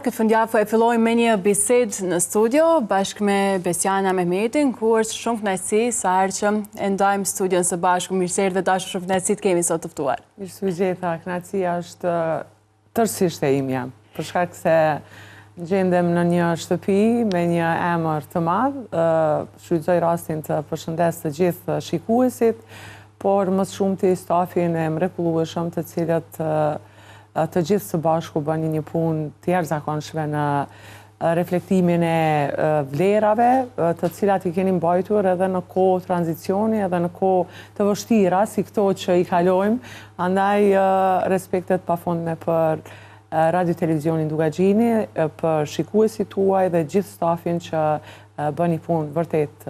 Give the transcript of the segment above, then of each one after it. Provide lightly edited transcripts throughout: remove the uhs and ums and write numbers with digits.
këtë fundjavë e fillojmë me një bisedë në studio bashkë me Besiana Mehmetin, ku është shumë kënaqësi sa herë që e ndajmë studion së bashku. Mirëserdhje dhe dashur, shumë kënaqësi të kemi sot të ftuar. Mirësëgjeta, kënaqësia është tërësisht e imja, për shkak se gjendem në një shtëpi me një emër të madh. Shfrytëzoj rastin të përshëndes të gjithë shikuesit, por më shumti stafin e mrekullueshëm, të cilët të gjithë së bashku bëni një punë të jashtëzakonshme në reflektimin e vlerave, të cilat i keni mbajtur edhe në kohë tranzicioni, edhe në kohë të vështira, si këto që i kalojmë. Andaj respektet pafundme për Radio Televizionin Dugagjini, për shikuesit tuaj dhe gjithë stafin që bëni punë vërtet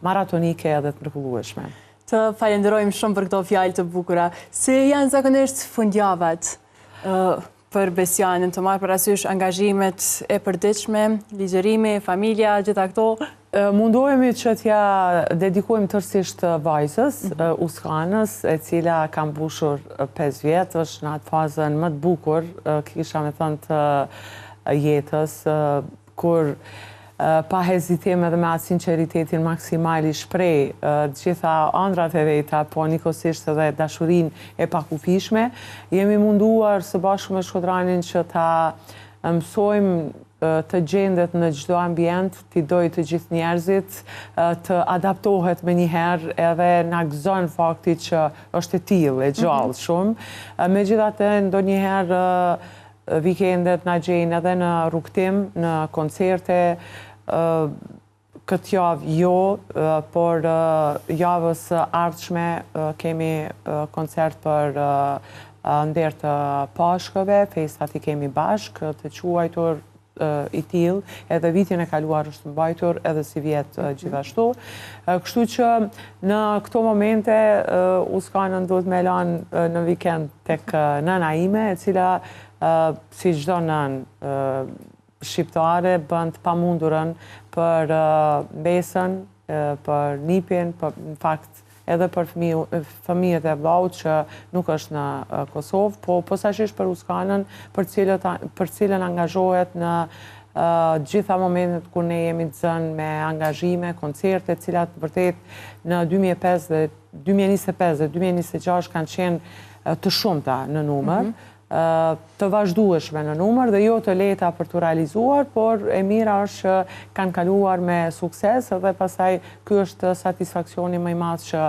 maratonike edhe të mrekullueshme. Të falenderojmë shumë për këto fjalë të bukura. Si janë zakonisht fundjavat për Besianën, të marrë parasysh angazhimet e përditshme, ligjërimi, familja, gjitha këto? Mundohemi që t'ja dedikojmë tërësisht vajzës, Uskanës, e cila ka mbushur 5 vjetë, është në atë fazën më të bukur, kisha me thënë të jetës, kur pa hezitim edhe me atë sinceritetin maksimal i shprej gjitha ëndrat e veta, po njëkohësisht edhe dashurin e pakufishme. Jemi munduar së bashku me shkodranin që ta mësojmë të gjendet në çdo ambient, t'i dojë të gjithë njerëzit, të adaptohet me njëherë edhe na gëzon fakti që është e tillë, e gjallë shumë. Megjithatë, ndonjëherë vikendet na gjejnë edhe në rrugtim, në koncerte. Këtë javë jo, por javës ardhshme kemi koncert për nder të pashkëve, festat i kemi bashkë, të quajtur i tillë, edhe vitin e kaluar është mbajtur edhe si vjet gjithashtu. Kështu që në këto momente Uskanën duhet me lanë në vikend tek nëna ime, e cila si çdo nënë shqiptare bën të pamundurën për besën, për nipin, në fakt edhe për fëmijët e vllaut që nuk është në Kosovë, po posaçërisht për Uskanën, për cilën angazhohet në gjitha momentet kur ne jemi të zënë me angazhime, koncerte, të cilat vërtet në 2025 dhe 2026 kanë qenë të shumta në numër, të vazhdueshme në numër dhe jo të lehta për të realizuar, por e mira është që kanë kaluar me sukses dhe pastaj ky është satisfaksioni më i madh që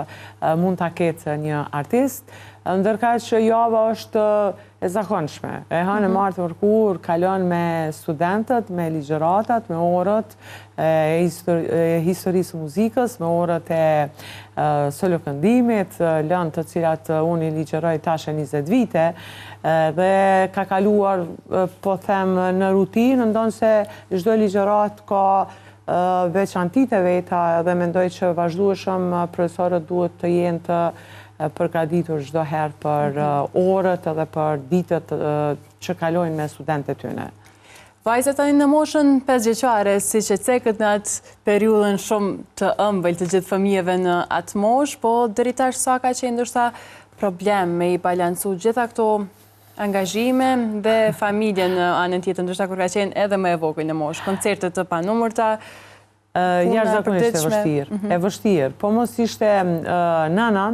mund ta ketë një artist. Ndërkaq që java është e zakonshme. E hënë e martë mërkur kalon me studentët, me ligjëratat, me orët e historisë muzikës, me orët e solokëndimit, lënë të cilat unë i ligjëroj tash e 20 vite, dhe ka kaluar, po them, në rutinë, ndonë se çdo ligjërat ka veçantitë e veta dhe mendoj që vazhdueshëm profesorët duhet të jenë të përgatitur çdo herë për orët edhe për ditët që kalojnë me studentët tyne. Vajzat tani në moshën 5 vjeçare, siç e cekët në atë periudhën shumë të ëmbël të gjithë fëmijëve në atë moshë, po deri tash sa ka qenë ndoshta problem me i balancu gjitha këto angazhime dhe familjen në anën tjetër, ndoshta kur ka qenë edhe më e vogël në moshë, koncerte të panumërta. Jashtëzakonisht e vështirë, po mos ishte nëna,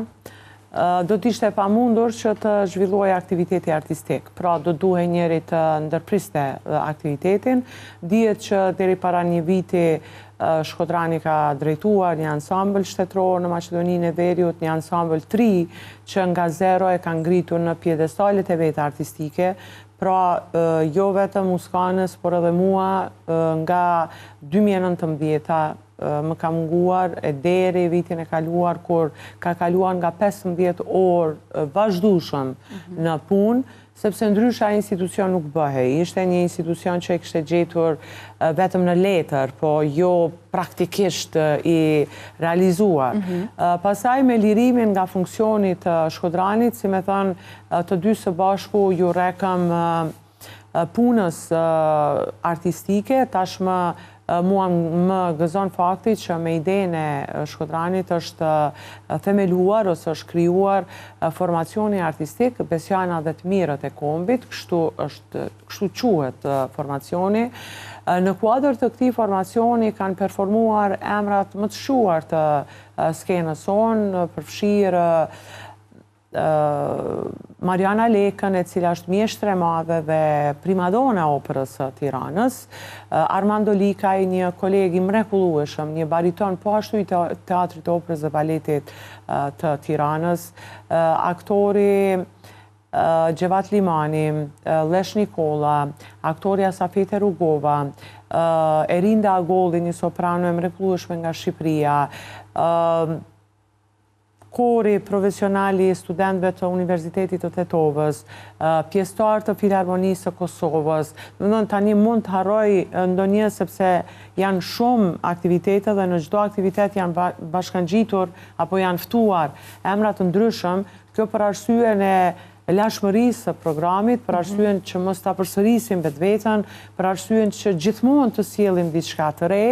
do t'ishte pamundur që të zhvilloj aktiviteti artistik. Pra, do duhej njëri të ndërpriste aktivitetin. Dihet që deri para një viti Shkodrani ka drejtuar një ansambël shtetëror në Maqedoninë e Veriut, një ansambël 3 që nga zero e ka ngritur në pjedestalet e veta artistike. Pra, jo vetëm Uskanës, por edhe mua nga 2019 më ka munguar e deri vitin e kaluar, kur ka kaluar nga 15 orë vazhdueshëm në punë, sepse ndryshe ai institucion nuk bëhej. Ishte një institucion që e kishte gjetur vetëm në letër, po jo praktikisht i realizuar. Pastaj me lirimin nga funksioni të Shkodranit, si me thënë të dy së bashku ju rekëm punës artistike, tashmë mua më gëzon fakti që me idenë e Shkodranit është themeluar ose është krijuar formacioni artistik Besjana dhe të mirët e kombit, kështu quhet formacioni. Në kuadër të këtij formacioni kanë performuar emrat më të shuar të skenës sonë, përfshirë Mariana Lekën, e cila është mjeshtre e madhe dhe primadona operës së Tiranës, Armando Likaj, një kolegi mrekullueshëm, një bariton po ashtu i Teatrit Operës dhe Baletit të Tiranës, aktori Gjevat Limani, Lesh Nikola, aktoria Safete Rugova, Erinda Agolli, një soprano e mrekullueshme nga Shqipëria, kori profesionali studentëve të Universitetit të Tetovës, pjesëtar të Filharmonisë të Kosovës. Tani mund të harroj ndonjë sepse janë shumë aktivitete dhe në çdo aktivitet janë bashkangjitur apo janë ftuar emra të ndryshëm, kjo për arsyeën e lashmërisë së programit, për arsyeën që mos ta përsërisim vetveten, për arsyeën që gjithmonë të sjellim diçka të re.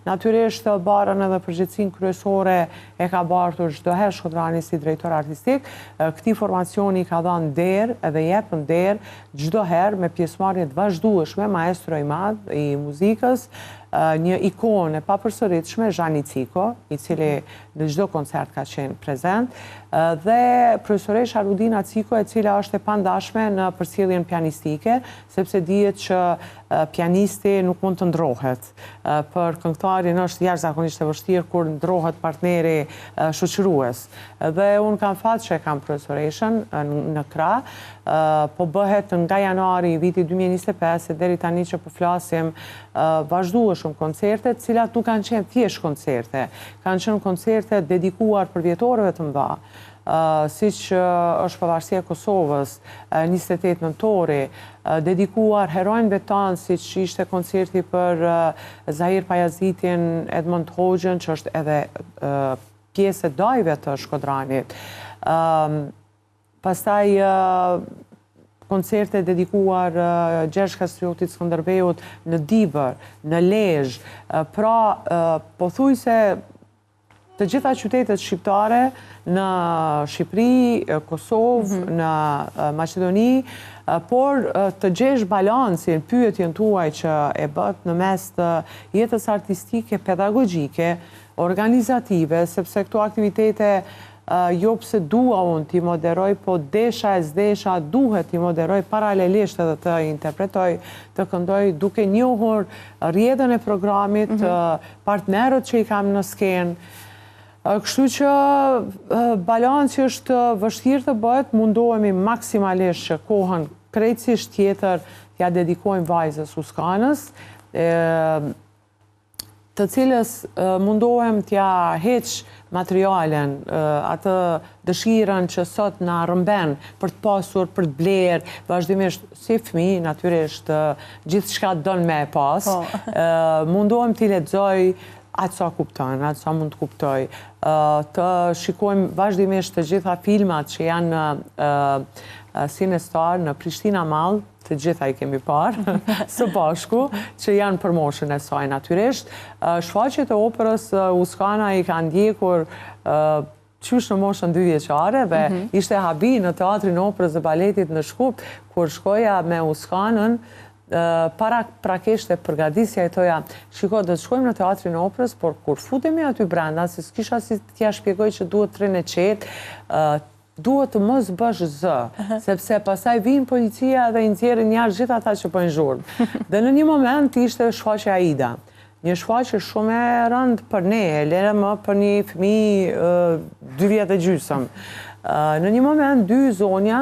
Natyrisht barën edhe përgjegjësinë kryesore e ka bartur çdo herë Shkodrani si drejtor artistik. Këtij formacioni ka dhënë derë edhe jep derë çdo herë me pjesëmarrje të vazhdueshme, maestro i madh i muzikës, një ikonë e papërsëritshme, Zhani Ciko, i cili në çdo koncert ka qenë prezent, dhe profesoresha Rudina Ciko, e cila është e pandashme në përcjelljen pianistike, sepse dihet që pianisti nuk mund të ndrohet. Për këngëtarin është jashtëzakonisht e vështirë kur ndrohet partneri shoqërues. Dhe unë kam fat që e kam profesoreshën në krah, po bëhet nga janari i vitit 2025 deri tani që po flasim vazhdueshëm koncerte, të cilat nuk kanë qenë thjesht koncerte, kanë qenë koncerte dedikuar për vjetorëve të mëdha, siç është pavarësia e Kosovës, 28 nëntori, dedikuar heronjve tanë, siç ishte koncerti për Zahir Pajazitin, Edmund Hoxhën, që është edhe pjesë e dajve të Shkodranit. Pastaj koncerte dedikuar Gjergj Kastriotit Skënderbeut në Dibër, në Lezhë, pra pothuajse të gjitha qytetet shqiptare në Shqipëri, Kosovë, në Maqedoni, por të gjesh balansin, pyetjen tuaj që e bët në mes të jetës artistike, pedagogjike, organizative, sepse këto aktivitete jo pse dua unë t'i moderoj, po desha e zdesha duhet t'i moderoj paralelisht edhe të interpretoj, të këndoj duke njohur rrjedhën e programit, partnerët që i kam në skenë. Kështu që balanci është vështirë të bëhet, mundohemi maksimalisht që kohën krejtësisht tjetër t'ja dedikojmë vajzës Uskanës, të cilës mundohem t'ja heq materialen, atë dëshirën që sot na rëmben për të pasur, për të blerë, vazhdimisht si fëmijë, natyrisht gjithçka don me e pas. Mundohem t'i lexoj atë sa kupton, atë sa mund të kuptoj, të shikojmë vazhdimisht të gjitha filmat që janë në Cinestar, në Prishtina Mall, të gjitha i kemi parë, së bashku, që janë për moshën e saj natyrisht. Shfaqjet e operës Uskana i kanë ndjekur qysh në moshën 2 vjeçare dhe ishte habi në Teatrin e Operës dhe Baletit në Shkup, kur shkoja me Uskanën, para prakisht e përgatitja e toja, shiko, do të shkojmë në Teatrin e Operës, por kur futemi aty brenda, se s'kisha si t'ja shpjegoj që duhet tren e qetë, duhet të mos bësh zë, sepse pasaj vinë policia dhe i nxjerrin jashtë gjithë ata që bëjnë zhurmë. Dhe në një moment ishte shfaqja Aida. Një shfaqje shumë e rëndë për ne, lere më për një fëmijë 2 vjet e gjysmë. Në një moment, 2 zonja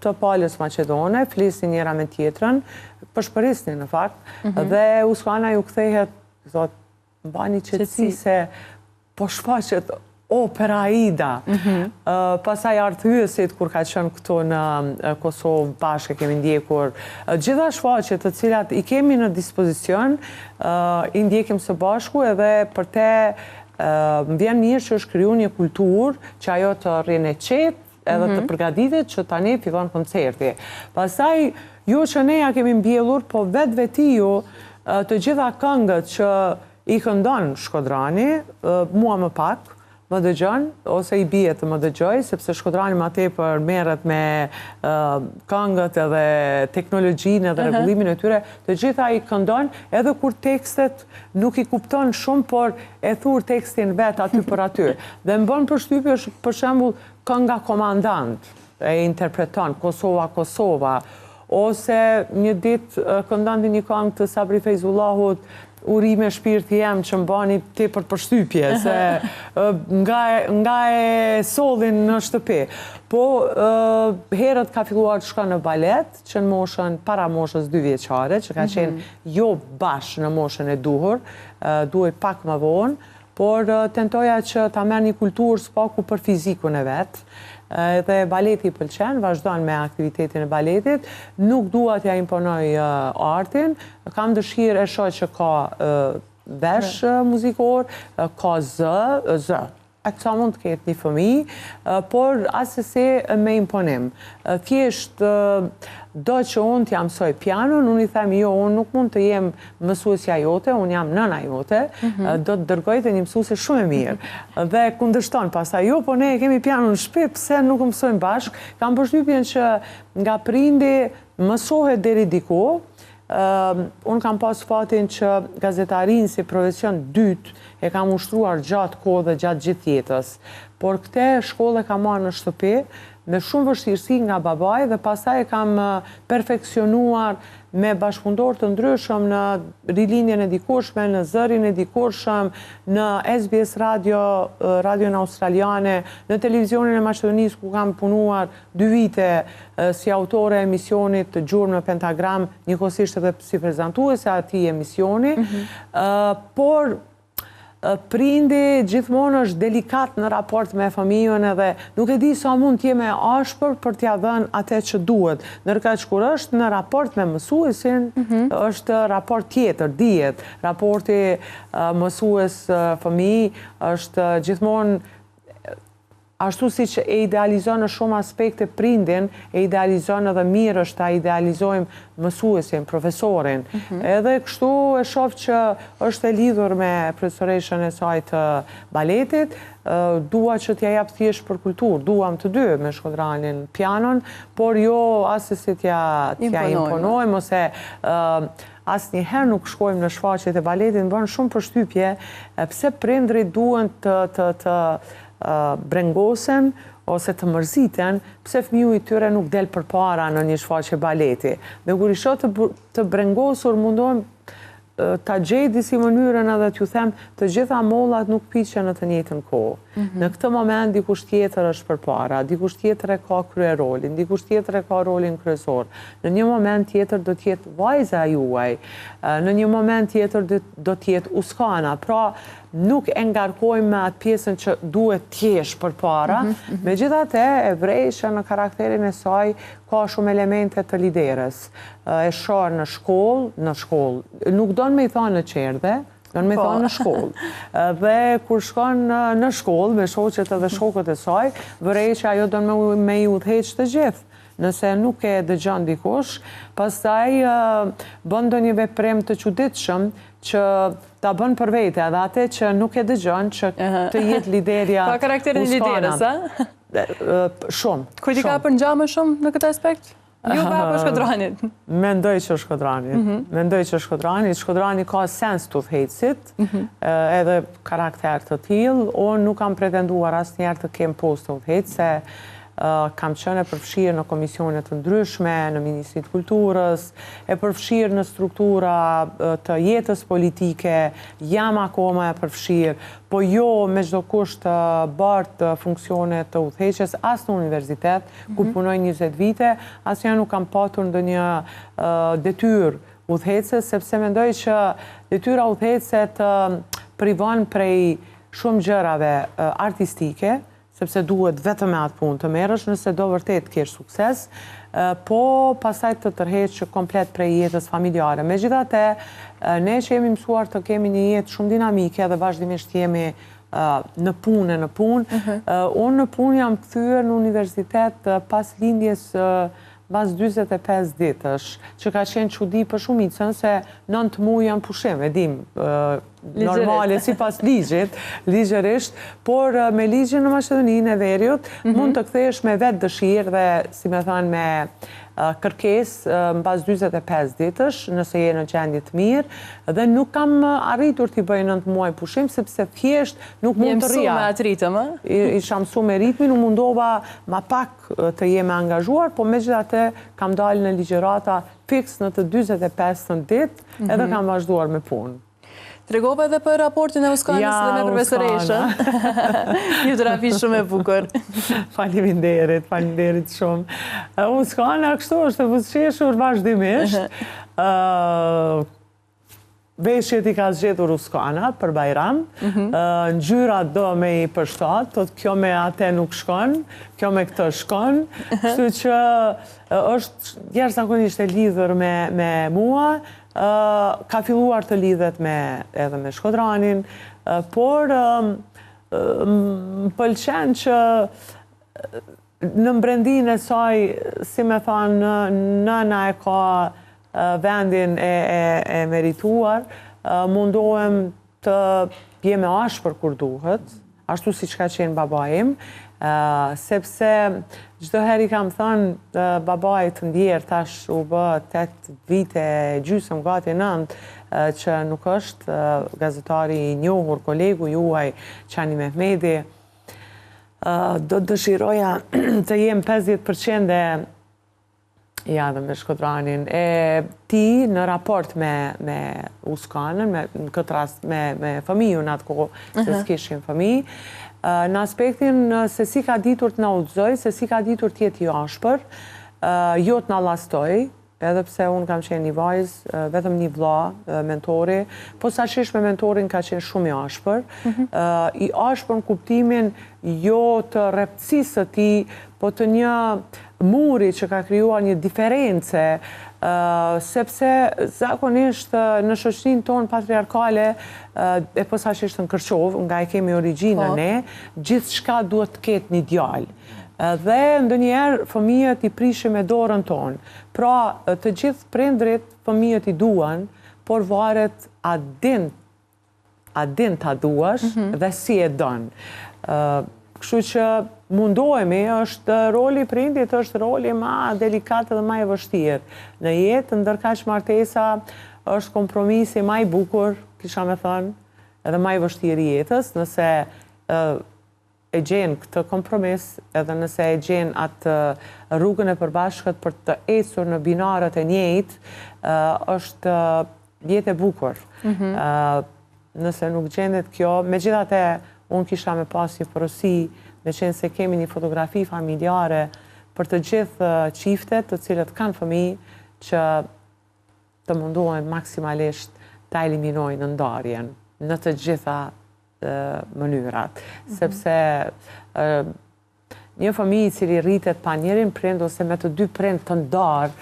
të palës maqedone flisin njëra me tjetrën, përshpërisnin në fakt, dhe Uskana ju kthehet, thot, mbani qetësi se po shfaqet opera Aida. Pasaj arthyesit kur ka qenë këtu në Kosovë bashkë kemi ndjekur gjitha shfaqjet të cilat i kemi në dispozicion, i ndjekim së bashku edhe për te më vjen mirë që është kriju një kulturë që ajo të rrinë e qetë edhe të përgatitet që tani fillon koncerti. Pastaj jo që ne ja kemi mbjellur, po vetë vetiju të gjitha këngët që i këndon Shkodrani, mua më pak, më dëgjon, ose i bie të më dëgjoj, sepse Shkodrani ma tepër merret me këngët edhe teknologjinë edhe rregullimin e tyre, të gjitha i këndon, edhe kur tekstet nuk i kupton shumë, por e thur tekstin vet aty për aty. Dhe më bën përshtypje për shembull kënga Komandant, e interpreton Kosova, Kosova, ose një ditë këndon një këngë të Sabri Fejzullahut, Uri me shpirti jem, që më bani tepër përshtypje, se nga e sollin në shtëpi. Po, herët ka filluar të shkon në balet, që në moshën, para moshës 2 vjeçare, që ka qenë jo bashkë në moshën e duhur, duhej pak më vonë, por tentoja që ta merr një kulturë s'paku për fizikun e vetë, dhe baleti i pëlqen, vazhdon me aktivitetin e baletit, nuk dua t'ja imponoj artin, kam dëshirë e shoh që ka vesh muzikor, ka zë, sa mund të ketë një fëmijë, por asesi me imponim. Thjesht do që unë t'ja mësoj pianon, unë i them jo, unë nuk mund të jem mësuesja jote, unë jam nëna jote, do të dërgoj të një mësuese shumë e mirë. Dhe kundërshton pastaj, jo, po ne kemi pianon në shtëpi, pse nuk mësojmë bashkë? Kam përshtypjen që nga prindi mësohet deri diku. Unë kam pas fatin që gazetarin si profesion dytë e kam ushtruar gjatë kohë dhe gjatë gjithë jetës. Por këte shkollë e kam marrë në shtëpi me shumë vështirësi nga babaj dhe pastaj e kam perfeksionuar me bashkëpunëtorë të ndryshëm në rilinjen e dikurshme, në zërin e dikurshëm, në SBS Radio, radion australiane, në televizionin e Maqedonisë ku kam punuar 2 vite si autore e emisionit Gjurmë në Pentagram, njëkohësisht edhe si prezantuese atij emisioni, por prindi gjithmonë është delikat në raport me fëmijën edhe nuk e di sa mund t'jeme ashpër për t'ja dhënë atë që duhet. Ndërkaq kur është në raport me mësuesin, është raport tjetër, dihet. Raporti mësues-fëmijë është gjithmonë ashtu si që e idealizon në shumë aspekte prindin, e idealizon edhe mirë është ta idealizojmë mësuesin, profesorin. Edhe kështu e shoh që është e lidhur me profesoreshën e saj të baletit, dua që t'ja jap thjesht për kulturë, duam të dy me Shkodranin pianon, por jo asë si t'ja imponojmë, ose asnjëherë nuk shkojmë në shfaqjet e baletit, më bën shumë përshtypje pse prindrit duhen të brengosen ose të mërziten, pse fëmiu i tyre nuk del përpara në një shfaqje baleti. Dhe kur i shoh të brengosur, mundohem ta gjej disi mënyrën edhe t'ju them të gjitha mollat nuk piqen në të njëjtën kohë. Në këtë moment dikush tjetër është përpara, dikush tjetër e ka kryerolin, dikush tjetër e ka rolin kryesor. Në një moment tjetër do t'jetë vajza juaj, në një moment tjetër do t'jetë uskana. Pra, nuk e ngarkojmë me atë pjesën që duhet t'jesh përpara, megjithatë e vrejshë në karakterin e saj ka shumë elemente të liderës. E shoh në shkollë, nuk don me i thonë në qerdhe, don me i thonë në shkollë. Dhe kur shkon në shkollë me shoqet edhe shokët e saj, vrejshë ajo don me i udhëheq të gjithë. Nëse nuk e dëgjon dikush, pastaj bën ndonjë veprim të çuditshëm që ta bën për vete, edhe atë që nuk e dëgjon që të jetë liderja. Ka karakterin e liderës, a? Shumë. Kujt i ka përngjamë shumë në këtë aspekt? Juve apo Shkodranit? Mendoj që Shkodranit. Shkodrani ka sens të udhëheqësit, edhe karakter të tillë. Unë nuk kam pretenduar asnjëherë të kem post të udhëheqëse. Kam qenë e përfshirë në komisione të ndryshme, në Ministrinë të Kulturës, e përfshirë në struktura të jetës politike, jam akoma e përfshirë, po jo me çdo kusht të bartë funksione të udhëheqjes as në universitet, ku punoj 20 vite, asnjëherë nuk kam patur ndonjë detyrë udhëheqëse, sepse mendoj që detyra udhëheqëse të privon prej shumë gjërave artistike, sepse duhet vetëm me atë punë të merresh nëse do vërtet kesh sukses, po pastaj të tërheqë komplet prej jetës familjare. Megjithatë, ne që jemi mësuar të kemi një jetë shumë dinamike dhe vazhdimisht jemi në punë. Unë në punë jam kthyer në universitet pas lindjes bas 45 ditësh, që ka qenë çudi për shumicën se 9 muaj janë pushim, e dim, normale si pas ligjërisht, por me ligjin në Maqedoninë e Veriut mund të kthehesh me vetë dëshirë dhe, si me thënë, me kërkes mbas 45 ditësh, nëse je në gjendje të mirë, dhe nuk kam arritur t'i bëj 9 muaj pushim, sepse thjesht nuk mund të rria. Je mësu me atë ritëm, Isha mësu me ritmin, u mundova ma pak të jeme angazhuar, po megjithatë kam dalë në ligjërata fiks në të 45 ditë, edhe kam vazhduar me punë. Tregova edhe për raportin e Uskanës dhe me profesoreshën. Një terapi shumë e bukur. Faleminderit shumë. Uskana kështu është të buzëqeshur vazhdimisht. Veshjet i ka zgjetur Uskana për Bajram. Ngjyra do me i përshtat, thot kjo me atë nuk shkon, kjo me këtë shkon. Kështu që është jashtëzakonisht e lidhur me mua. Ka filluar të lidhet edhe me Shkodranin, por më pëlqen që në mbrendin e saj, si me thanë, nëna e ka vendin e merituar, mundohem të jeme ashpër kur duhet, ashtu si që ka qenë babaim, sepse çdo herë i kam thënë babait të ndjerë tash u bë 8 vite gjysmë gati 9 që nuk është gazetari i njohur, kolegu juaj Qani Mehmeti. Do të dëshiroja të jem 50% ja dhe me Shkodranin. Ti në raport me Uskanën, në këtë rast me fëmijën atë kohë, se s'kishim fëmijë, në aspektin se si ka ditur të na udhëzoj, se si ka ditur t'jetë i ashpër, jo të na llastoj, edhe pse unë kam qenë një vajzë, vetëm një vlla, mentori, po saqesh me mentorin ka qenë shumë i ashpër, i ashpër në kuptimin jo të rreptësisë së tij, po të një muri që ka krijuar një diferencë, sepse zakonisht në shoqërinë tonë patriarkale e posaçërisht në Kërçov, nga e kemi origjinën ne, gjithçka duhet të ketë një djalë. Dhe ndonjëherë fëmijët i prishim me dorën tonë. Pra, të gjithë prindrit fëmijët i duan, por varet a din ta duash dhe si e don. Kështu që mundohemi, është roli i prindit, është roli ma delikat dhe ma i vështirë. Në jetë, ndërkaq martesa është kompromisi ma i bukur, kisha me thënë, edhe ma i vështirë i jetës, nëse e gjenë këtë kompromis, edhe nëse e gjenë atë rrugën e përbashkët për të ecur në binarët e njëjtë, është jetë e bukur. Nëse nuk gjendet kjo, megjithatë unë kisha me pas një porosi, me qenë se kemi një fotografi familjare për të gjithë çiftet të cilët kanë fëmijë, që të mundohen maksimalisht të eliminojnë ndarjen në të gjitha mënyrat. Sepse një fëmijë i cili rritet pa njërin prind ose me të dy prind të ndarë,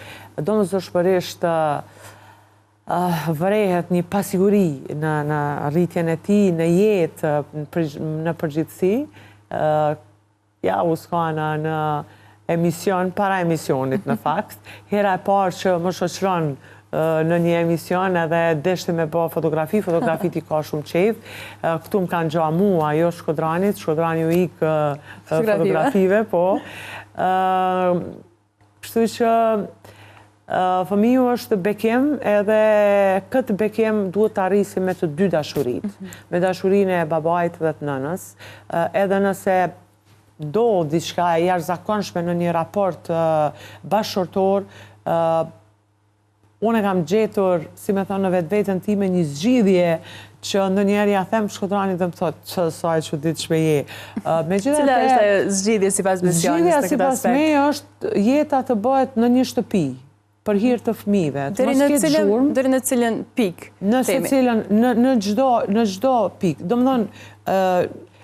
domosdoshmërisht vërehet një pasiguri në rritjen e tij, në jetë, në përgjithësi. Ja, Uskana në emision, para emisionit në fakt, hera e parë që më shoqëron në një emision edhe deshte me bë fotografi ti ka shumë qejf. Këtu më kanë gja mua, jo Shkodranit, Shkodrani u ikë fotografive, po. Kështu që fëmiju është bekim, edhe këtë bekim duhet të arrisim me të dy dashurit. Me dashurinë e babait dhe të nënës, edhe nëse do diçka e jashtëzakonshme në një raport bashkëshortor, unë e kam gjetur, si me thonë në vetveten time, një zgjidhje që ndonjëherë ja them Shkodranit dhe më thotë që sa e çuditshme je. Cila është ajo zgjidhje sipas besimit në këtë aspekt? Sipas me është jeta të bëhet në një shtëpi për hir të fëmijëve. Deri në cilën pikë? Në çdo pikë. Domethënë,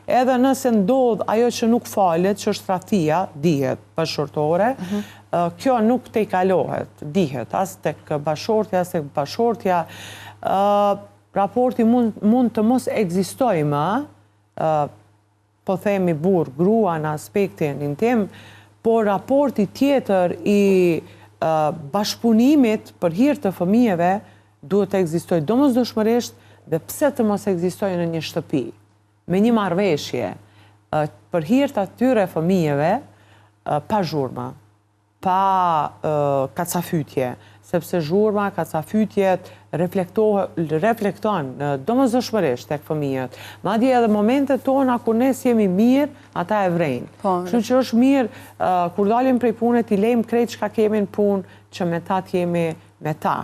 edhe nëse ndodh ajo që nuk falet, që është tradhtia, dihet bashkëshortore, kjo nuk te i kalohet, dihet, as tek bashkëshortja, as tek bashkëshortja. Raporti mund të mos ekzistojë më, po themi burr, grua në aspektin intim, por raporti tjetër i bashkëpunimit për hir të fëmijëve duhet të ekzistojë domosdoshmërisht dhe pse të mos ekzistojë në një shtëpi, me një marrëveshje për hir të atyre fëmijëve, pa zhurma, pa kacafytje, sepse zhurma, kacafytjet reflekton domosdoshmërisht tek fëmijët. Madje edhe momentet tona kur ne jemi mirë, ata e vrejnë. Kështu që është mirë kur dalim prej pune t'i lejmë krejt çka kemi në punë, që me ta t'jemi me ta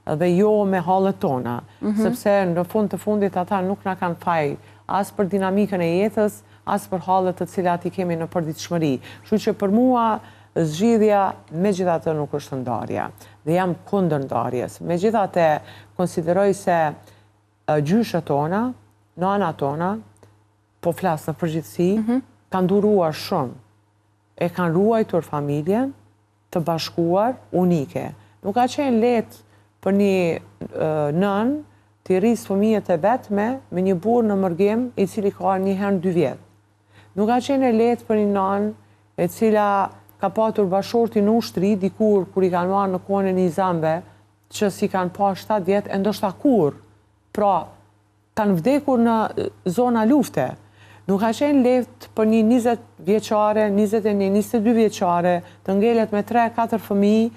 dhe jo me hallet tona, sepse në fund të fundit ata nuk na kanë faj as për dinamikën e jetës, as për hallet të cilat i kemi në përditshmëri. Kështu që për mua zgjidhja megjithatë nuk është ndarja dhe jam kundër ndarjes. Megjithatë konsideroj se gjyshët tona, nanat tona, po flas në përgjithësi, kanë duruar shumë. E kanë ruajtur familjen të bashkuar, unike. Nuk ka qenë lehtë për një nën të rrisë fëmijët e vetme me një burr në mërgim i cili ka një herë në 2 vjet. Nuk ka qenë lehtë për një nën e cila ka patur bashorti në ushtri dikur kur i kanë marrë në kohën e nizamve, që si kanë pa 7 vjet, e ndoshta kur. Pra, kanë vdekur në zona lufte. Nuk ka qenë lehtë për një 20 vjeçare, 21, 22 vjeçare të ngelet me 3-4 fëmijë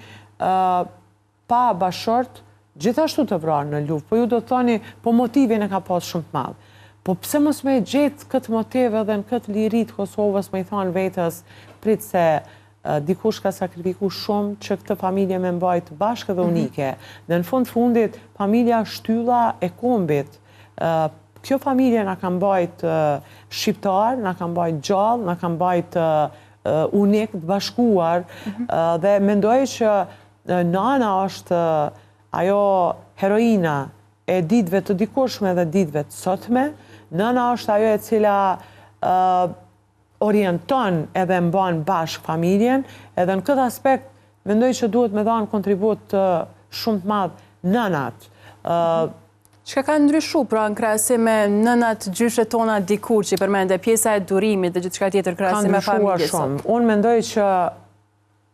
pa bashort, gjithashtu të vrarë në luftë. Po ju do të thoni, po motivin e ka pas shumë të madh. Po pse mos me gjetë këtë motiv edhe në këtë liri të Kosovës, me i thonë vetës, prit se dikush ka sakrifiku shumë që këtë familje me mbajt bashkë dhe unike. Dhe në fundit, familja shtylla e kombit. Kjo familje na ka mbajt shqiptar, na ka mbajt gjallë, na ka mbajt unik, të bashkuar, dhe mendoj që nana është ajo heroina e ditëve të dikurshme dhe ditëve të sotme. Nana është ajo e cila orienton edhe mban bashkë familjen, edhe në këtë aspekt mendoj që duhet me dhanë kontribut shumë të madh nënat. Çka ka ndryshu pra në krahasim me nënat gjyshet tona dikur që i përmende pjesa e durimit dhe gjithçka tjetër krahasim me familjes? Ka ndryshuar shumë. Unë mendoj që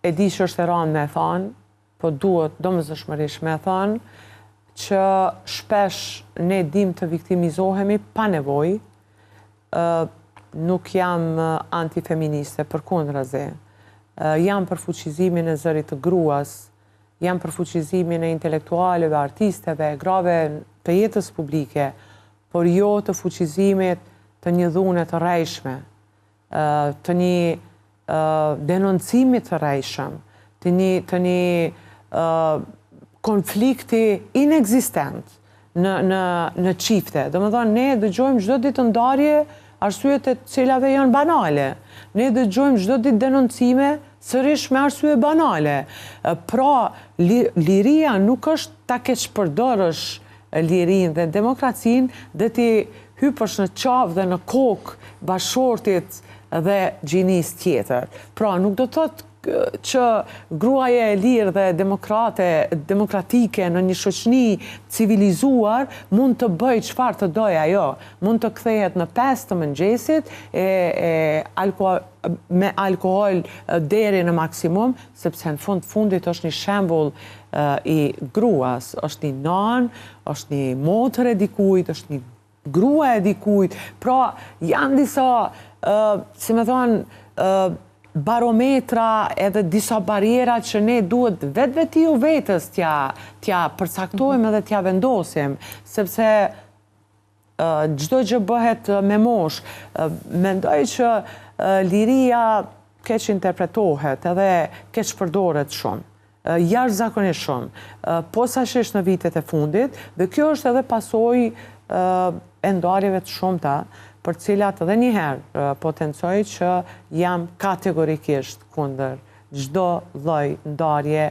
e di që është e rëndë me thonë, po duhet domosdoshmërisht me thonë që shpesh ne dim të viktimizohemi pa nevojë. Nuk jam antifeministe, përkundrazi. Jam për fuqizimin e zërit të gruas, jam për fuqizimin e intelektualeve, artisteve, grave të jetës publike, por jo të fuqizimit të një dhune të rrejshme, të një denoncimit të rrejshëm, të një konflikti inexistent në çifte. Domethënë, ne dëgjojmë çdo ditë ndarje arsyet e cilave janë banale. Ne dëgjojmë çdo ditë denoncime, sërish me arsye banale. Pra, liria nuk është ta keq përdorësh lirinë dhe demokracinë dhe ti hypësh në qafë dhe në kokë bashortit dhe gjinis tjetër. Pra, nuk do të thotë që gruaja e lirë dhe demokratike në një shoqëni civilizuar mund të bëjë çfarë të dojë ajo. Mund të kthehet në 5 të mëngjesit me alkohol deri në maksimum, sepse në fundit është një shembull i gruas, është një nan, është një motër e dikujt, është një grua e dikujt. Pra, janë disa, si me thonë, barometra edhe disa barjera që ne duhet vetë vetës t'ja përcaktojmë edhe t'ja vendosim, sepse çdo gjë bëhet me moshë. Mendoj që liria keq interpretohet edhe keq përdoret shumë, jashtëzakonisht shumë, posaçërisht në vitet e fundit, dhe kjo është edhe pasojë e ndarjeve të shumta, për cilat edhe njëherë potencoj që jam kategorikisht kundër çdo lloj ndarje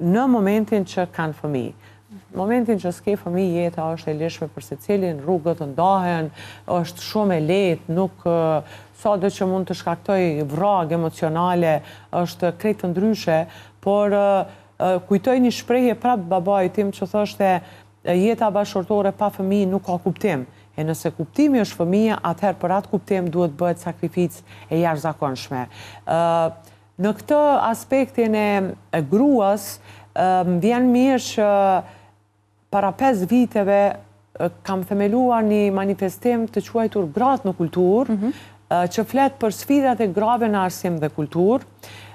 në momentin që kanë fëmijë. Në momentin që s'ke fëmijë, jeta është e lirshme për secilin, rrugët ndahen, është shumë e lehtë, nuk sado që mund të shkaktoj vrag emocionale, është krejt të ndryshe, por kujtoj një shprehje prapë babait tim që thoshte jeta bashkëtorë pa fëmijë nuk ka kuptim. E nëse kuptimi është fëmija, atëherë për atë kuptim duhet bëhet sakrificë e jashtëzakonshme. Në këtë aspektin e gruas, vjen mirë që para 5 viteve kam themeluar një manifestim të quajtur Gratë në Kulturë, që flet për sfidat e grave në arsim dhe kulturë,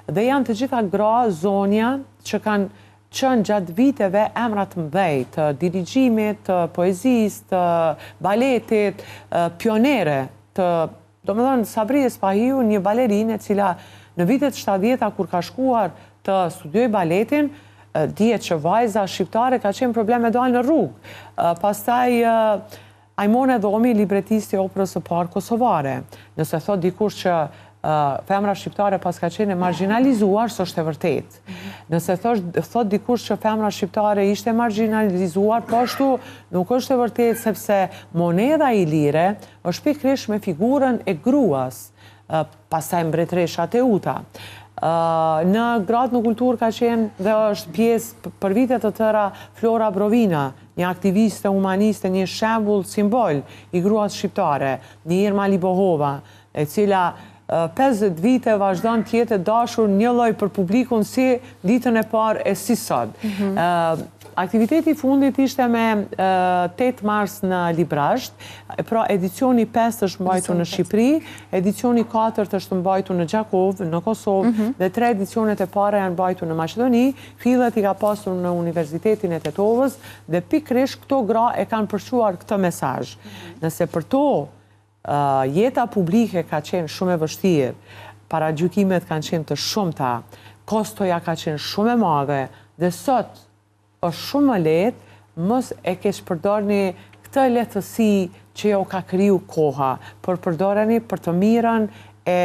dhe janë të gjitha gra, zonja, që kanë qënë gjatë viteve emrat mëdhej të dirigjimit, të poezisë, të baletit, pionere, domethënë Sabri Espahiu, një balerinë e cila në vitet 70-a kur ka shkuar të studioj baletin, dihet që vajza shqiptare ka qenë probleme dalë në rrugë. Pastaj Ajmone Dhomi, libretisti e operës së parë kosovare. Nëse thot dikush që femra shqiptare pas ka qenë marginalizuar, s'është e vërtet. Nëse thot dikush që femra shqiptare ishte marginalizuar, po ashtu nuk është e vërtet, sepse monedha ilire është pikërisht me figurën e gruas, pastaj mbretëreshat e Uta. Në Gratë në Kulturë ka qenë dhe është pjesë për vitet të tëra Flora Brovina, një aktiviste humaniste, një shembull simbol i gruas shqiptare, një Irma Libohova, e cila 50 vite vazhdon të jetë dashur një lloj për publikun si ditën e parë e si sot. Aktiviteti i fundit ishte me 8 mars në Librazht, pra edicioni 5 është mbajtur në Shqipëri, edicioni 4 është mbajtur në Gjakov, në Kosovë, dhe 3 edicionet e para janë mbajtur në Maqedoni, fillet i ka pasur në Universitetin e Tetovës, dhe pikërisht këto gra e kanë përçuar këtë mesazh. Nëse për to jeta publike ka qenë shumë e vështirë, paragjykimet kanë qenë të shumta, kostoja ka qenë shumë e madhe, dhe sot është shumë më lehtë, mos e kesh përdorni këtë lehtësi që jo ka kriju koha, por përdoreni për të mirën e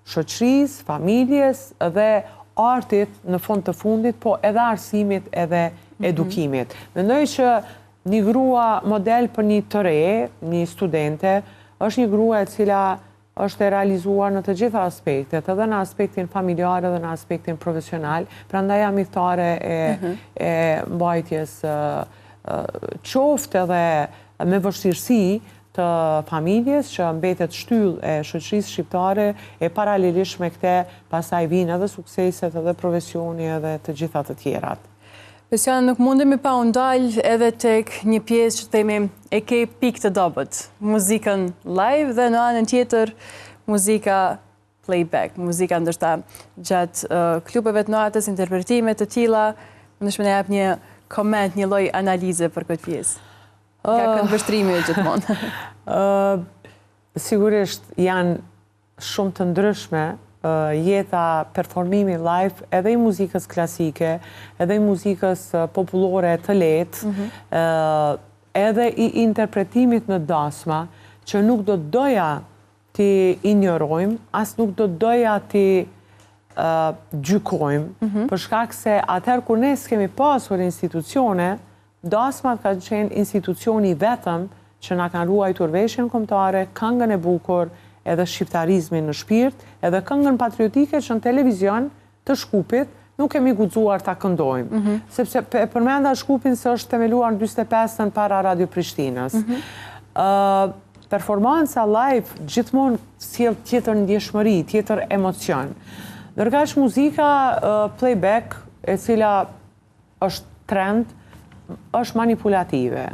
shoqërisë, familjes dhe artit në fund të fundit, po edhe arsimit edhe edukimit. Mendoj që një grua model për një të re, një studente, është një grua e cila është e realizuar në të gjitha aspektet, edhe në aspektin familjar edhe në aspektin profesional, prandaj jam miktare e mbajtjes qoftë edhe me vështirësi të familjes që mbetet shtyllë e shoqërisë shqiptare, e paralelisht me këte pastaj vinë edhe sukseset edhe profesioni edhe të gjitha të tjerat. Besiana, nuk mundemi pa undal edhe tek një pjesë që themi e ke pikë të dobët, muzikën live dhe në anën tjetër muzika playback, muzika ndoshta gjatë klubeve të natës, interpretime të tilla, mundesh më na jap një koment, një lloj analize për këtë pjesë. Ka këndvështrimi gjithmonë. Sigurisht janë shumë të ndryshme jeta, performimi live, edhe i muzikës klasike, edhe i muzikës popullore të lehtë, edhe i interpretimit në dasma, që nuk do doja t'i injorojmë, as nuk do doja t'i gjykojmë, për shkak se atëherë kur ne s'kemi pasur institucione, dasmat kanë qenë institucioni vetëm që na kanë ruajtur veshjen kombëtare, këngën e bukur, edhe shqiptarizmin në shpirt, edhe këngën patriotike që në televizion të Shkupit nuk kemi guxuar ta këndojmë. Sepse përmenda Shkupin se është themeluar në 45-ën para Radio Prishtinës. Performanca live gjithmonë sjell tjetër ndjeshmëri, tjetër emocion. Ndërkaq muzika playback, e cila është trend, është manipulative.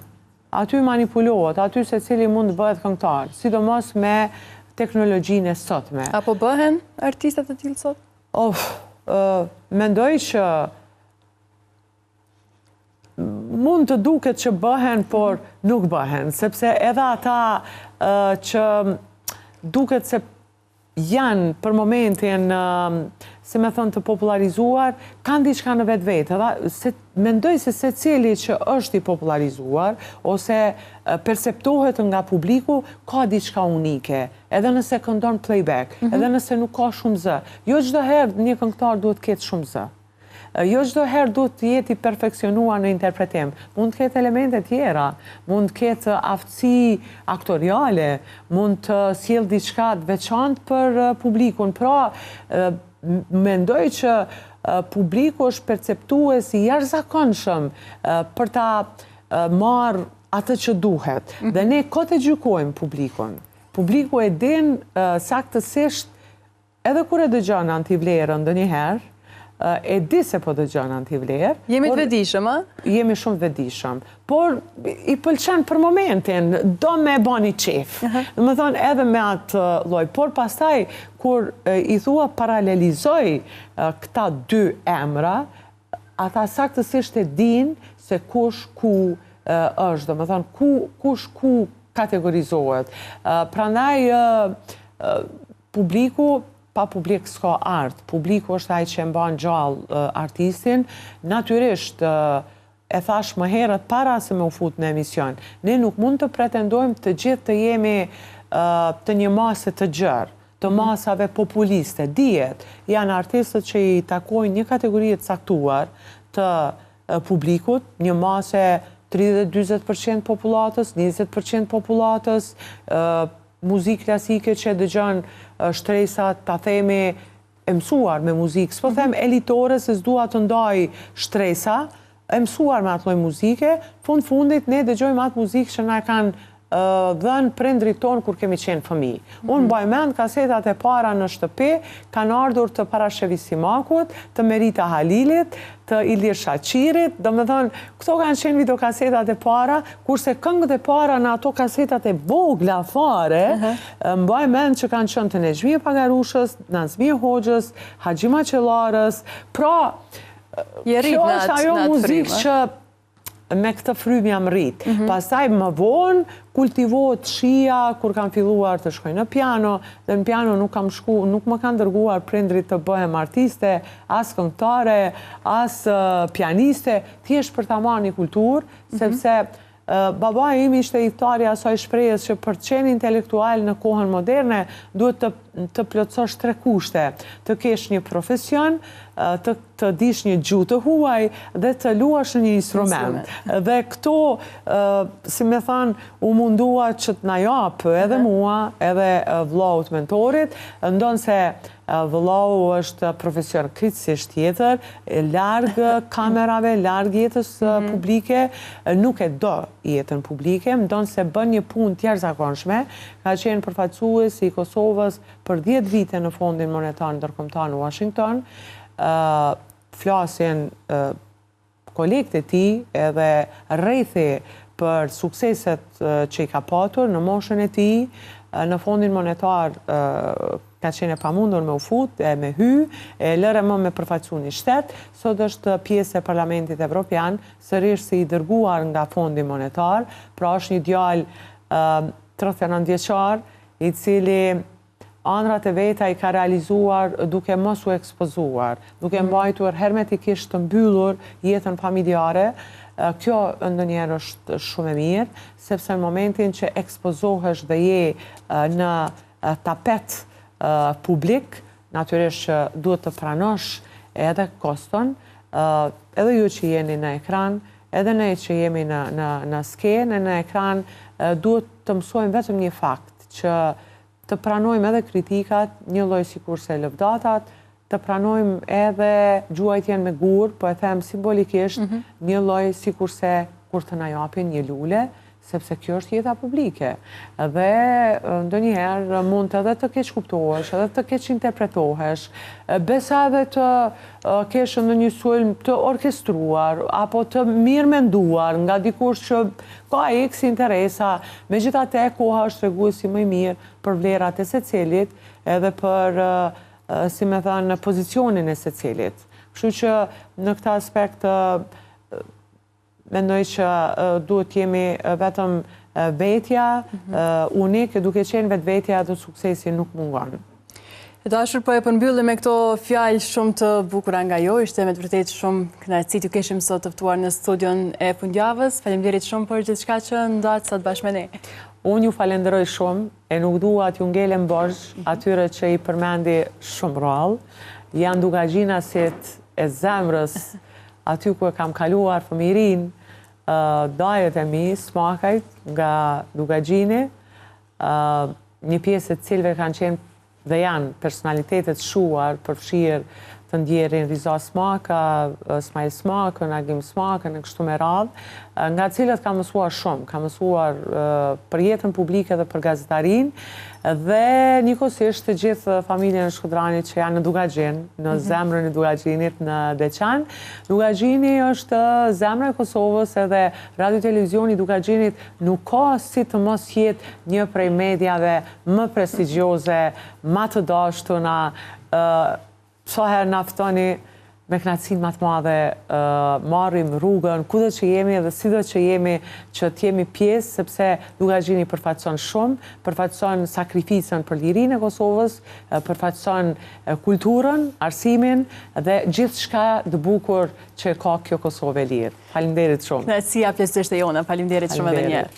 Aty manipulohet, aty secili mund të bëhet këngëtar, sidomos me teknologjinë e sotme. Apo bëhen artistat e tillë sot? Mendoj që mund të duket që bëhen, por nuk bëhen, sepse edhe ata që duket se janë për momentin, se me thënë, të popularizuar, kanë diçka në vetë. Mendoj se secili që është i popularizuar, ose perceptohet nga publiku, ka diçka unike, edhe nëse këndon playback, edhe nëse nuk ka shumë zë. Jo çdo herë një këngëtar duhet të ketë shumë zë. Jo çdo herë duhet të jetë i perfeksionuar në interpretim. Mund të ketë elemente tjera, mund të ketë aftësi aktoriale, mund të sjellë diçka të veçantë për publikun. Pra, mendoj që publiku është perceptues i jashtëzakonshëm për ta marrë atë që duhet. Dhe ne kote gjykojmë publikun. Publiku e din saktësisht edhe kur e dëgjon antivlerën ndonjëherë, e di se po dëgjon antivlerë. Jemi të vetëdijshëm, a? Jemi shumë vetëdijshëm, por i pëlqen për momentin, do me bani qef. Dhe më thonë edhe me atë lloj, por pastaj kur i thua paralelizoj këta dy emra, ata saktësisht e din se kush ku është, dhe më thonë kush ku kategorizohet. Prandaj publiku, pa publik s'ka art. Publiku është ai që mban gjallë artistin. Natyrisht, e thash më herët para se me u fut në emision, ne nuk mund të pretendojmë të gjithë të jemi të një mase të gjerë, të masave populiste. Dihet, janë artistët që i takojnë një kategori të caktuar të publikut, një mase 30-40% popullatës, 20% popullatës, muzikë klasike që dëgjon shtresa, ta themi, e mësuar me muzikë. S'po them elitore se s'dua të ndaj shtresa, e mësuar me atë lloj muzike, fundit ne dëgjojmë atë muzikë që na kanë dhënë prindrit tonë kur kemi qenë fëmijë. Unë mbaj mend kasetat e para në shtëpi kanë ardhur të Parashevi Simakut, të Merita Halilit, të Ilir Shaqirit, domethënë këto kanë qenë videokasetat e para, kurse këngët e para në ato kasetat e vogla fare, mbaj mend që kanë qenë të Nexhmie Pagarushës, Nazmie Hoxhës, Haxhima Qellarës. Pra, kjo është ajo muzikë që me këtë frym jam rrit. Pastaj më vonë kultivohet shija kur kam filluar të shkoj në piano, dhe në piano nuk më kanë dërguar prindrit të bëhem artiste, as këngëtare, as pianiste, thjesht për ta marrë një kulturë, sepse baba im ishte idhtari asaj shprehjes që për të qenë intelektual në kohën moderne duhet të plotësosh 3 kushte: të kesh një profesion, të dish një gjuhë të huaj dhe të luash një instrument. Dhe këto, si me thanë, u mundua që të na japë edhe mua, edhe vllaut mentorit, ndonë se vëllau është profesion krejtësisht tjetër, larg kamerave, larg jetës publike, nuk e do jetën publike, ndonë se bën një punë tjerëzakonshme, ka qenë përfaqësues i Kosovës për 10 vite në Fondin Monetar Ndërkombëtar në Washington. Flasin kolegët e tij edhe rrethi për sukseset që i ka patur në moshën e tij. Në Fondin Monetar ka qenë e pamundur me u fut, me hy, lëre më me përfaqësu një shtet, sot është pjesë e Parlamentit Evropian, sërish si i dërguar nga Fondi Monetar, pra është një djalë 39 vjeçar, i cili ëndrat e veta i ka realizuar duke mos u ekspozuar, duke mbajtur hermetikisht të mbyllur jetën familjare. Kjo ndonjëherë është shumë e mirë, sepse në momentin që ekspozohesh dhe je në tapet publik, natyrisht që duhet të pranosh edhe koston, edhe ju që jeni në ekran, edhe ne që jemi në skenë, në ekran, duhet të mësojmë vetëm një fakt, që të pranojmë edhe kritikat, një lloj sikurse lëvdatat, të pranojmë edhe gjuajtjen me gur, po e them simbolikisht, një lloj sikurse kur të na japin një lule, sepse kjo është jeta publike. Dhe ndonjëherë mund edhe të keq kuptohesh, edhe të keq interpretohesh, besa edhe të kesh ndonjë sulm të orkestruar, apo të mirë menduar nga dikush që ka X interesa, megjithatë koha është treguesi më i mirë për vlerat e secilit, edhe për si me thënë, pozicionin e secilit. Kështu që në këtë aspekt mendoj që duhet jemi vetëm vetja, unik, duke qenë vetvetja dhe suksesi nuk mungon. E dashur, po e përmbyllim me këto fjalë shumë të bukura nga jo, ishte me të vërtetë shumë kënaqësi t'ju kishim sot të ftuar në studion e fundjavës. Faleminderit shumë për gjithçka që ndatë sot bashkë me ne. Unë ju falenderoj shumë, e nuk dua t'ju ngelem bosh atyre që i përmendi shumë rrallë. Janë dugagjinasit e zemrës, aty ku e kam kaluar fëmirin, dajet e mi, smakajt nga dugagjini, një pjesë të cilve kanë qenë dhe janë personalitetet shuar, përfshirë të ndjerin Riza Smaka, Smajl Smaka, Nagim Smaka, në kështu me radhë, nga cilët kam mësuar shumë, kam mësuar për jetën publike dhe për gazetarin, dhe njëkohësisht të gjithë familjen e Shkodranit që janë në Dugaxhin, në zemrën e Dugaxhinit në Deçan. Dugaxhini është zemra e Kosovës, edhe radio televizioni Dugaxhinit nuk ka si të mos jetë një prej mediave më prestigjioze, më të dashtuna, sa herë na ftoni me kënaqësinë më të madhe, marrim rrugën kudo që jemi dhe sido që jemi që t'jemi pjesë, sepse Dugaxhini përfaqëson shumë, përfaqëson sakrificën për lirinë e Kosovës, përfaqëson kulturën, arsimin dhe gjithçka të bukur që ka kjo Kosovë e lirë. Faleminderit shumë. Kënaqësia plotësisht e jona. Faleminderit shumë edhe një herë.